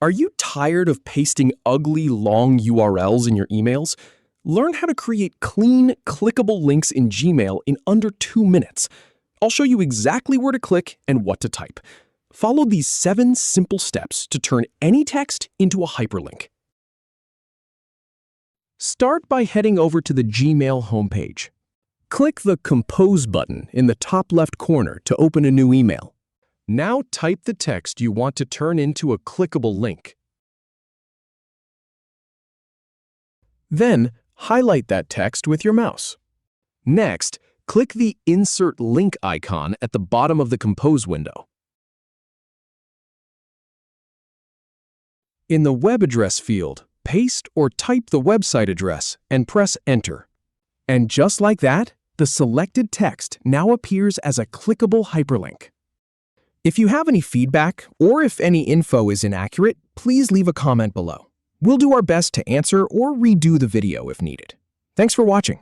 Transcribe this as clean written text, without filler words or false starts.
Are you tired of pasting ugly, long URLs in your emails? Learn how to create clean, clickable links in Gmail in under 2 minutes. I'll show you exactly where to click and what to type. Follow these 7 simple steps to turn any text into a hyperlink. Start by heading over to the Gmail homepage. Click the Compose button in the top left corner to open a new email. Now type the text you want to turn into a clickable link. Then, highlight that text with your mouse. Next, click the Insert Link icon at the bottom of the Compose window. In the web address field, paste or type the website address and press Enter. And just like that, the selected text now appears as a clickable hyperlink. If you have any feedback or if any info is inaccurate, please leave a comment below. We'll do our best to answer or redo the video if needed. Thanks for watching.